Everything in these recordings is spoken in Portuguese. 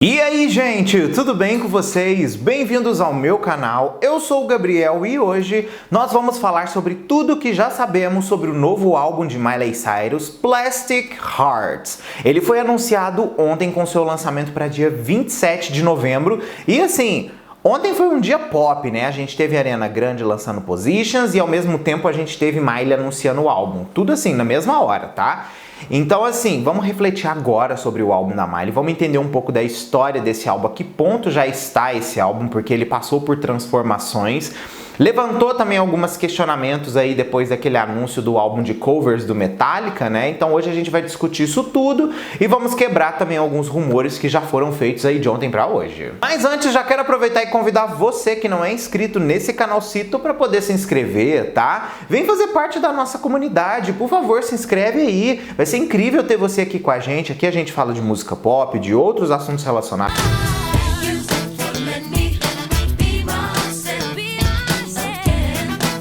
E aí, gente, tudo bem com vocês? Bem-vindos ao meu canal. Eu sou o Gabriel e hoje nós vamos falar sobre tudo que já sabemos sobre o novo álbum de Miley Cyrus, Plastic Hearts. Ele foi anunciado ontem com seu lançamento para dia 27 de novembro e assim, ontem foi um dia pop, né? A gente teve Ariana Grande lançando Positions e ao mesmo tempo a gente teve Miley anunciando o álbum. Tudo assim, na mesma hora, tá? Então assim, vamos refletir agora sobre o álbum da Miley, vamos entender um pouco da história desse álbum, a que ponto já está esse álbum, porque ele passou por transformações. Levantou também alguns questionamentos aí depois daquele anúncio do álbum de covers do Metallica, né? Então hoje a gente vai discutir isso tudo e vamos quebrar também alguns rumores que já foram feitos aí de ontem pra hoje. Mas antes, já quero aproveitar e convidar você que não é inscrito nesse canalcito para poder se inscrever, tá? Vem fazer parte da nossa comunidade, por favor, se inscreve aí. Vai ser incrível ter você aqui com a gente. Aqui a gente fala de música pop, de outros assuntos relacionados.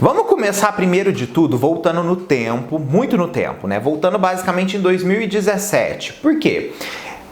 Vamos começar primeiro de tudo voltando no tempo, muito no tempo, né? Voltando basicamente em 2017. Por quê?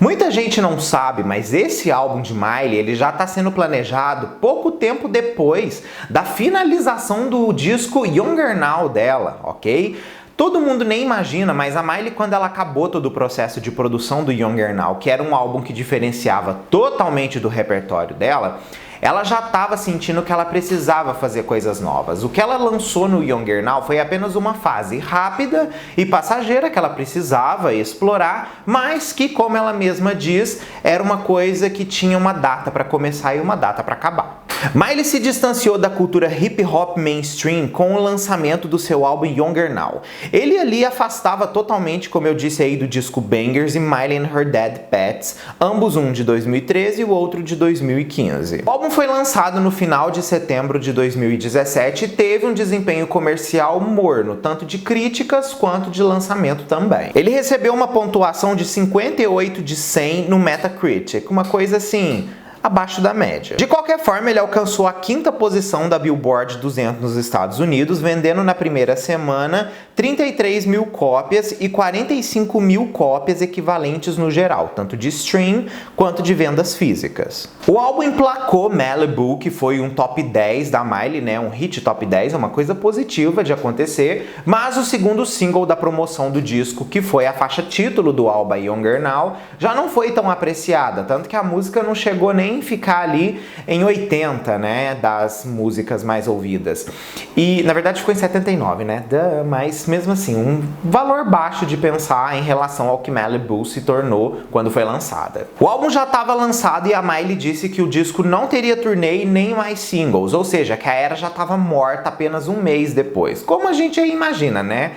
Muita gente não sabe, mas esse álbum de Miley, ele já está sendo planejado pouco tempo depois da finalização do disco Younger Now dela, ok? Todo mundo nem imagina, mas a Miley, quando ela acabou todo o processo de produção do Younger Now, que era um álbum que diferenciava totalmente do repertório dela, ela já estava sentindo que ela precisava fazer coisas novas. O que ela lançou no Younger Now foi apenas uma fase rápida e passageira que ela precisava explorar, mas que, como ela mesma diz, era uma coisa que tinha uma data para começar e uma data para acabar. Miley se distanciou da cultura hip hop mainstream com o lançamento do seu álbum Younger Now. Ele ali afastava totalmente, como eu disse aí, do disco Bangers e Miley and Her Dead Pets, ambos um de 2013 e o outro de 2015. O álbum foi lançado no final de setembro de 2017 e teve um desempenho comercial morno, tanto de críticas quanto de lançamento também. Ele recebeu uma pontuação de 58 de 100 no Metacritic, uma coisa assim, abaixo da média. De qualquer forma, ele alcançou a 5ª posição da Billboard 200 nos Estados Unidos, vendendo na primeira semana 33 mil cópias e 45 mil cópias equivalentes no geral, tanto de stream quanto de vendas físicas. O álbum emplacou Malibu, que foi um top 10 da Miley, né? Um hit top 10, é uma coisa positiva de acontecer, mas o segundo single da promoção do disco, que foi a faixa título do álbum Younger Now, já não foi tão apreciada, tanto que a música não chegou nem ficar ali em 80, né, das músicas mais ouvidas. E, na verdade, ficou em 79, né? Mas, mesmo assim, um valor baixo de pensar em relação ao que Malibu se tornou quando foi lançada. O álbum já estava lançado e a Miley disse que o disco não teria turnê nem mais singles, ou seja, que a era já estava morta apenas um mês depois. Como a gente aí imagina, né?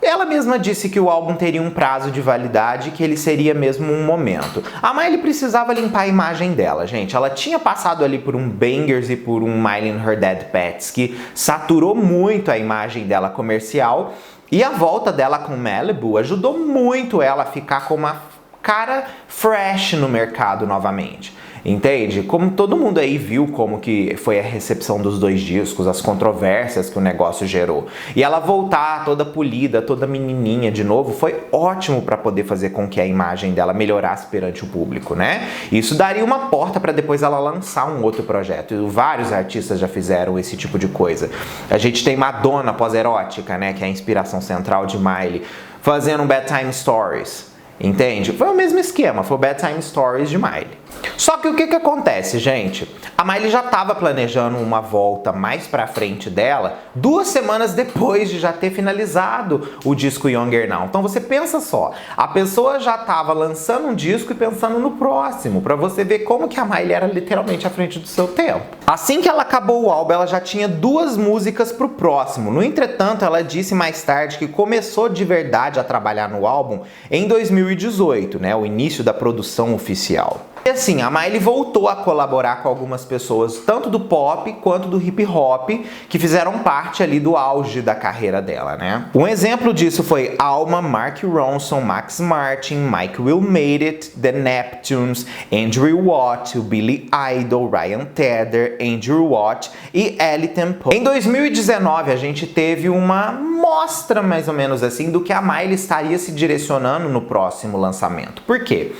Ela mesma disse que o álbum teria um prazo de validade e que ele seria mesmo um momento. A Miley precisava limpar a imagem dela, gente. Ela tinha passado ali por um Bangers e por um Miley and Her Dead Pets, que saturou muito a imagem dela comercial. E a volta dela com Malibu ajudou muito ela a ficar com uma cara fresh no mercado novamente. Entende? Como todo mundo aí viu como que foi a recepção dos dois discos, as controvérsias que o negócio gerou. E ela voltar toda polida, toda menininha de novo, foi ótimo para poder fazer com que a imagem dela melhorasse perante o público, né? Isso daria uma porta para depois ela lançar um outro projeto. E vários artistas já fizeram esse tipo de coisa. A gente tem Madonna pós-erótica, né? Que é a inspiração central de Miley, fazendo um Bedtime Stories. Entende? Foi o mesmo esquema, foi o Bedtime Stories de Miley. Só que o que acontece, gente? A Miley já estava planejando uma volta mais pra frente dela 2 semanas depois de já ter finalizado o disco Younger Now. Então você pensa só, a pessoa já estava lançando um disco e pensando no próximo, pra você ver como que a Miley era literalmente à frente do seu tempo. Assim que ela acabou o álbum, ela já tinha 2 músicas pro próximo. No entretanto, ela disse mais tarde que começou de verdade a trabalhar no álbum em 2018, né? O início da produção oficial. E assim, a Miley voltou a colaborar com algumas pessoas, tanto do pop quanto do hip hop, que fizeram parte ali do auge da carreira dela, né? Um exemplo disso foi Alma, Mark Ronson, Max Martin, Mike Will Made It, The Neptunes, Andrew Watt, Billy Idol, Ryan Tedder, Andrew Watt e Ellie Temple. Em 2019, a gente teve uma mostra, mais ou menos assim, do que a Miley estaria se direcionando no próximo lançamento. Por quê?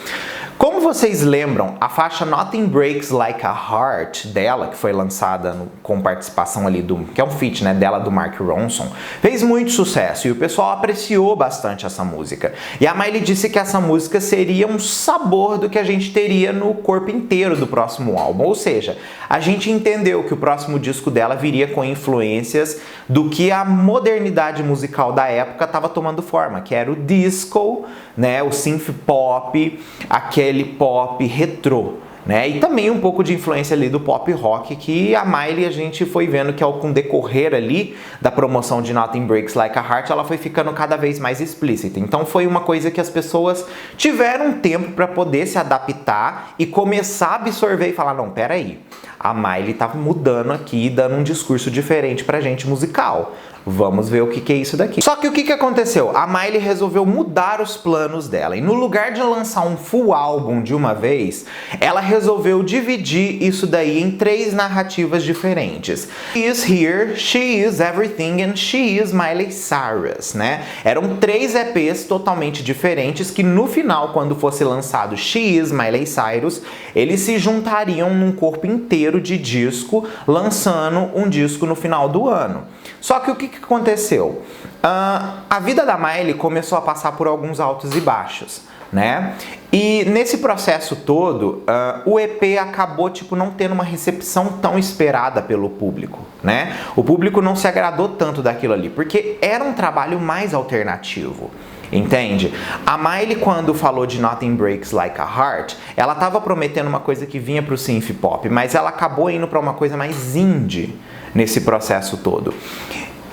Como vocês lembram, a faixa Nothing Breaks Like a Heart dela, que foi lançada com participação ali que é um feat, né, dela do Mark Ronson, fez muito sucesso e o pessoal apreciou bastante essa música. E a Miley disse que essa música seria um sabor do que a gente teria no corpo inteiro do próximo álbum, ou seja, a gente entendeu que o próximo disco dela viria com influências do que a modernidade musical da época estava tomando forma, que era o disco, né, o synth pop, aquele pop retrô, né? E também um pouco de influência ali do pop rock, que a Miley a gente foi vendo que com o decorrer ali da promoção de Nothing Breaks Like a Heart, ela foi ficando cada vez mais explícita. Então foi uma coisa que as pessoas tiveram tempo para poder se adaptar e começar a absorver e falar, não, peraí, a Miley tá mudando aqui, dando um discurso diferente pra gente musical. Vamos ver o que é isso daqui. Só que o que aconteceu? A Miley resolveu mudar os planos dela. E no lugar de lançar um full álbum de uma vez, ela resolveu dividir isso daí em 3 narrativas diferentes. She is Here, She is Everything and She is Miley Cyrus, né? Eram 3 EPs totalmente diferentes que no final, quando fosse lançado She is Miley Cyrus, eles se juntariam num corpo inteiro de disco, lançando um disco no final do ano. Só que o que aconteceu? A vida da Miley começou a passar por alguns altos e baixos, né? E nesse processo todo, o EP acabou não tendo uma recepção tão esperada pelo público, né? O público não se agradou tanto daquilo ali, porque era um trabalho mais alternativo. Entende? A Miley, quando falou de Nothing Breaks Like a Heart, ela estava prometendo uma coisa que vinha pro synth pop, mas ela acabou indo para uma coisa mais indie nesse processo todo.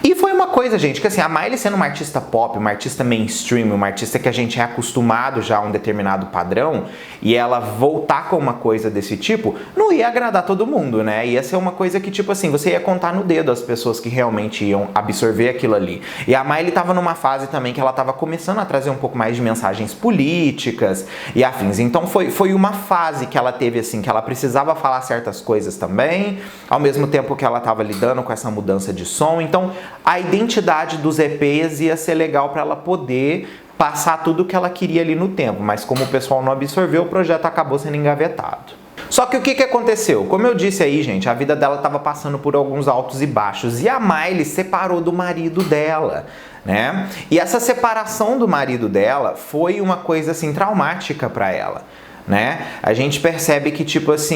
E foi uma coisa, gente, que assim, a Miley sendo uma artista pop, uma artista mainstream, uma artista que a gente é acostumado já a um determinado padrão, e ela voltar com uma coisa desse tipo, não ia agradar todo mundo, né? Ia ser uma coisa que, assim, você ia contar no dedo as pessoas que realmente iam absorver aquilo ali. E a Miley tava numa fase também que ela tava começando a trazer um pouco mais de mensagens políticas e afins. Então foi uma fase que ela teve, assim, que ela precisava falar certas coisas também, ao mesmo tempo que ela tava lidando com essa mudança de som. Então, a identidade dos EPs ia ser legal para ela poder passar tudo o que ela queria ali no tempo, mas como o pessoal não absorveu, o projeto acabou sendo engavetado. Só que o que aconteceu? Como eu disse aí, gente, a vida dela estava passando por alguns altos e baixos e a Miley separou do marido dela, né? E essa separação do marido dela foi uma coisa assim traumática para ela. Né? A gente percebe que,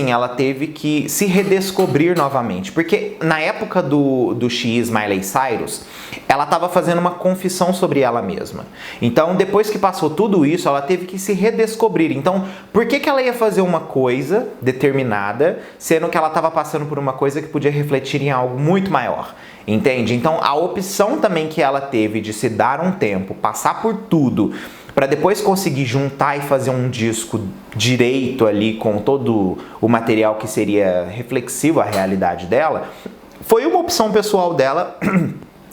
ela teve que se redescobrir novamente, porque na época do She is Miley Cyrus, ela estava fazendo uma confissão sobre ela mesma. Então, depois que passou tudo isso, ela teve que se redescobrir. Então, por que ela ia fazer uma coisa determinada, sendo que ela estava passando por uma coisa que podia refletir em algo muito maior? Entende? Então, a opção também que ela teve de se dar um tempo, passar por tudo, para depois conseguir juntar e fazer um disco direito ali com todo o material que seria reflexivo à realidade dela, foi uma opção pessoal dela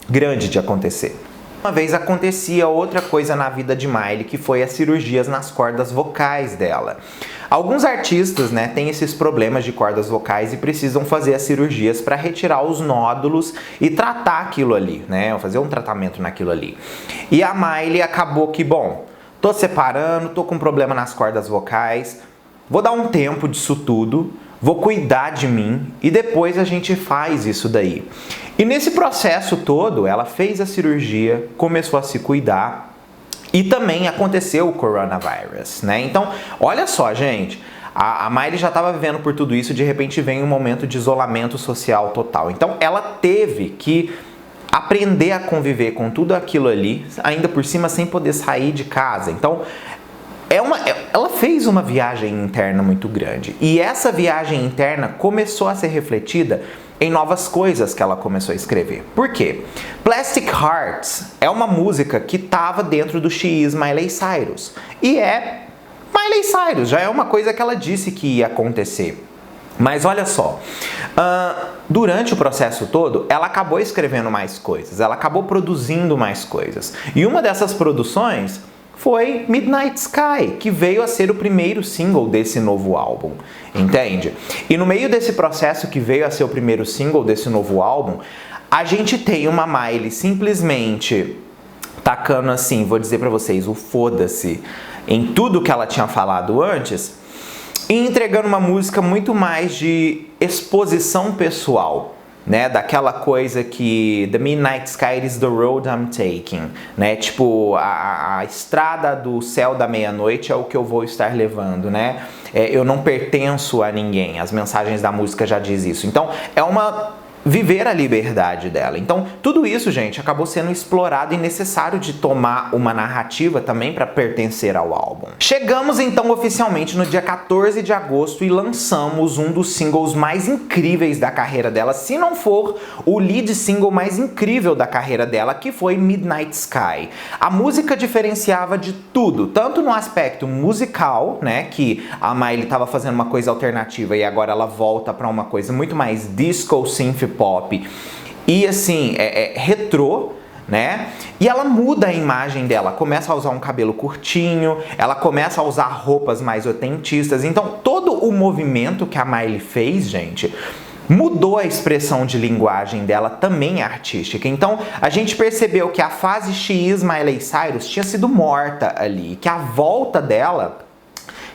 grande de acontecer. Uma vez acontecia outra coisa na vida de Miley, que foi as cirurgias nas cordas vocais dela. Alguns artistas, né, têm esses problemas de cordas vocais e precisam fazer as cirurgias para retirar os nódulos e tratar aquilo ali, né, fazer um tratamento naquilo ali. E a Miley acabou que, tô separando, tô com problema nas cordas vocais, vou dar um tempo disso tudo, vou cuidar de mim e depois a gente faz isso daí. E nesse processo todo, ela fez a cirurgia, começou a se cuidar e também aconteceu o coronavírus, né? Então, olha só, gente, a Miley já estava vivendo por tudo isso, de repente vem um momento de isolamento social total. Então, ela teve que aprender a conviver com tudo aquilo ali, ainda por cima sem poder sair de casa. Então, ela fez uma viagem interna muito grande. E essa viagem interna começou a ser refletida em novas coisas que ela começou a escrever. Por quê? Plastic Hearts é uma música que estava dentro do She is Miley Cyrus. E é Miley Cyrus, já é uma coisa que ela disse que ia acontecer. Mas olha só, durante o processo todo, ela acabou escrevendo mais coisas, ela acabou produzindo mais coisas. E uma dessas produções foi Midnight Sky, que veio a ser o primeiro single desse novo álbum, entende? E no meio desse processo que veio a ser o primeiro single desse novo álbum, a gente tem uma Miley simplesmente tacando assim, vou dizer pra vocês, o foda-se em tudo que ela tinha falado antes, e entregando uma música muito mais de exposição pessoal, né, daquela coisa que The Midnight Sky is the road I'm taking, né, tipo, a estrada do céu da meia-noite é o que eu vou estar levando, né, eu não pertenço a ninguém, as mensagens da música já diz isso, então é uma viver a liberdade dela. Então, tudo isso, gente, acabou sendo explorado e necessário de tomar uma narrativa também para pertencer ao álbum. Chegamos então oficialmente no dia 14 de agosto e lançamos um dos singles mais incríveis da carreira dela, se não for o lead single mais incrível da carreira dela, que foi Midnight Sky. A música diferenciava de tudo, tanto no aspecto musical, né, que a Miley estava fazendo uma coisa alternativa e agora ela volta para uma coisa muito mais disco, synth pop e assim, retrô, né? E ela muda a imagem dela, começa a usar um cabelo curtinho, ela começa a usar roupas mais autentistas. Então, todo o movimento que a Miley fez, gente, mudou a expressão de linguagem dela também artística. Então, a gente percebeu que a fase She Is Miley Cyrus tinha sido morta ali, que a volta dela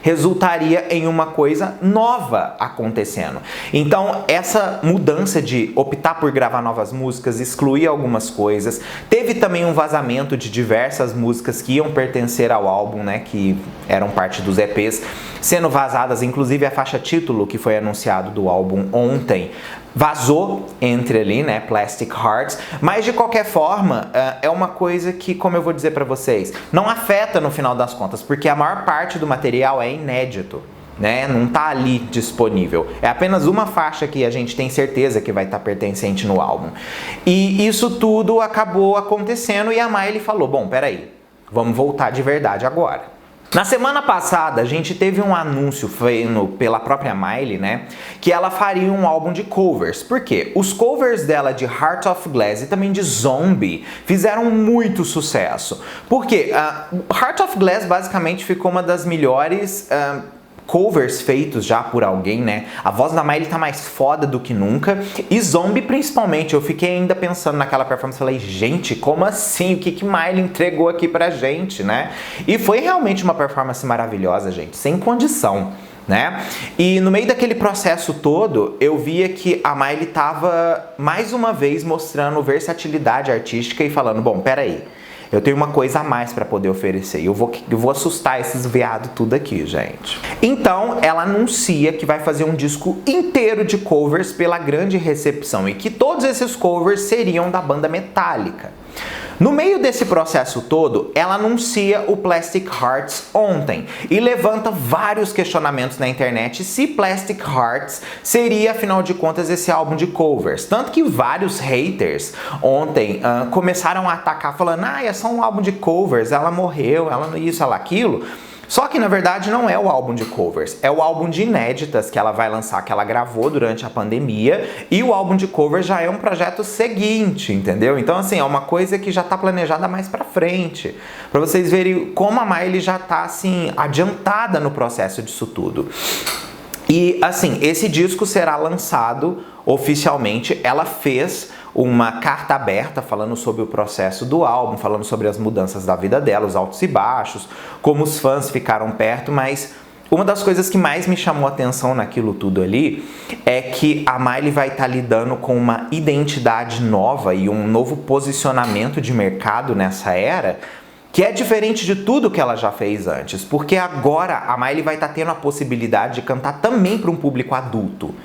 resultaria em uma coisa nova acontecendo. Então, essa mudança de optar por gravar novas músicas, excluir algumas coisas, teve também um vazamento de diversas músicas que iam pertencer ao álbum, né, que eram parte dos EPs, sendo vazadas, inclusive a faixa título que foi anunciado do álbum ontem, vazou entre ali, né, Plastic Hearts, mas de qualquer forma, é uma coisa que, como eu vou dizer pra vocês, não afeta no final das contas, porque a maior parte do material é inédito, né, não tá ali disponível. É apenas uma faixa que a gente tem certeza que vai estar pertencente no álbum. E isso tudo acabou acontecendo e a Miley falou, bom, peraí, vamos voltar de verdade agora. Na semana passada, a gente teve um anúncio feito pela própria Miley, né, que ela faria um álbum de covers. Por quê? Os covers dela de Heart of Glass e também de Zombie fizeram muito sucesso. Porque Heart of Glass basicamente ficou uma das melhores covers feitos já por alguém, né? A voz da Miley tá mais foda do que nunca. E Zombie, principalmente, eu fiquei ainda pensando naquela performance, falei, gente, como assim? O que Miley entregou aqui pra gente, né? E foi realmente uma performance maravilhosa, gente, sem condição, né? E no meio daquele processo todo, eu via que a Miley tava mais uma vez mostrando versatilidade artística e falando, bom, peraí, eu tenho uma coisa a mais para poder oferecer e eu vou assustar esses veados tudo aqui, gente. Então, ela anuncia que vai fazer um disco inteiro de covers pela grande recepção e que todos esses covers seriam da banda Metallica. No meio desse processo todo, ela anuncia o Plastic Hearts ontem e levanta vários questionamentos na internet se Plastic Hearts seria, afinal de contas, esse álbum de covers. Tanto que vários haters ontem começaram a atacar falando, é só um álbum de covers, ela morreu, ela isso, ela aquilo. Só que na verdade não é o álbum de covers, é o álbum de inéditas que ela vai lançar, que ela gravou durante a pandemia, e o álbum de covers já é um projeto seguinte, entendeu? Então assim, é uma coisa que já tá planejada mais pra frente, pra vocês verem como a Miley já tá assim, adiantada no processo disso tudo. E assim, esse disco será lançado oficialmente, ela fez uma carta aberta falando sobre o processo do álbum, falando sobre as mudanças da vida dela, os altos e baixos, como os fãs ficaram perto, mas uma das coisas que mais me chamou a atenção naquilo tudo ali é que a Miley vai estar lidando com uma identidade nova e um novo posicionamento de mercado nessa era, que é diferente de tudo que ela já fez antes, porque agora a Miley vai estar tendo a possibilidade de cantar também para um público adulto.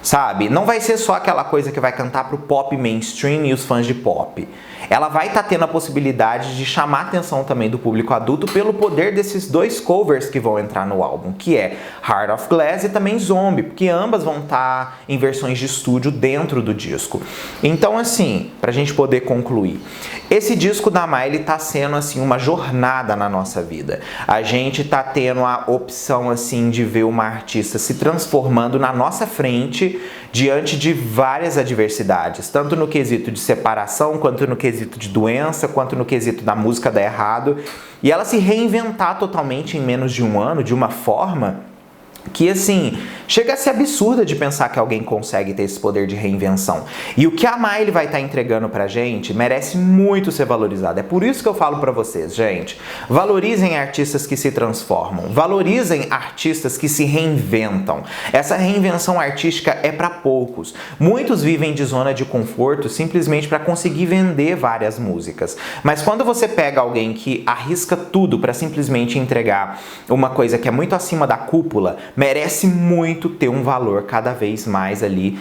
Sabe? Não vai ser só aquela coisa que vai cantar pro pop mainstream e os fãs de pop. Ela vai estar tendo a possibilidade de chamar a atenção também do público adulto pelo poder desses dois covers que vão entrar no álbum, que é Heart of Glass e também Zombie, porque ambas vão estar em versões de estúdio dentro do disco. Então assim, pra gente poder concluir, esse disco da Miley tá sendo assim uma jornada na nossa vida. A gente tá tendo a opção assim de ver uma artista se transformando na nossa frente diante de várias adversidades, tanto no quesito de separação, quanto no quesito de doença, quanto no quesito da música dar errado, e ela se reinventar totalmente em menos de um ano, de uma forma que assim, chega a ser absurda de pensar que alguém consegue ter esse poder de reinvenção. E o que a Miley vai estar entregando pra gente merece muito ser valorizado. É por isso que eu falo pra vocês, gente, valorizem artistas que se transformam, valorizem artistas que se reinventam. Essa reinvenção artística é pra poucos. Muitos vivem de zona de conforto simplesmente pra conseguir vender várias músicas. Mas quando você pega alguém que arrisca tudo pra simplesmente entregar uma coisa que é muito acima da cúpula, merece muito ter um valor cada vez mais ali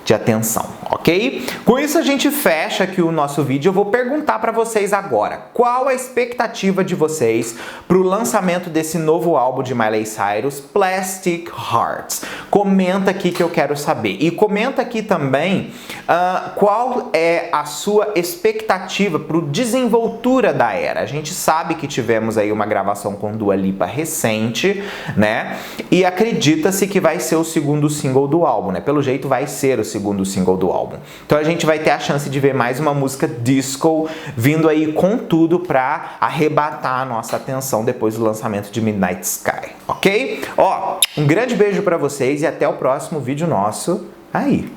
de atenção, ok? Com isso a gente fecha aqui o nosso vídeo. Eu vou perguntar para vocês agora, qual a expectativa de vocês para o lançamento desse novo álbum de Miley Cyrus, Plastic Hearts? Comenta aqui que eu quero saber. E comenta aqui também qual é a sua expectativa para o desenvoltura da era. A gente sabe que tivemos aí uma gravação com Dua Lipa recente, né? E acredita-se que vai ser o segundo single do álbum, né? Pelo jeito vai ser o segundo single do álbum. Então a gente vai ter a chance de ver mais uma música disco vindo aí com tudo pra arrebatar a nossa atenção depois do lançamento de Midnight Sky, ok? Ó, um grande beijo pra vocês e até o próximo vídeo nosso aí.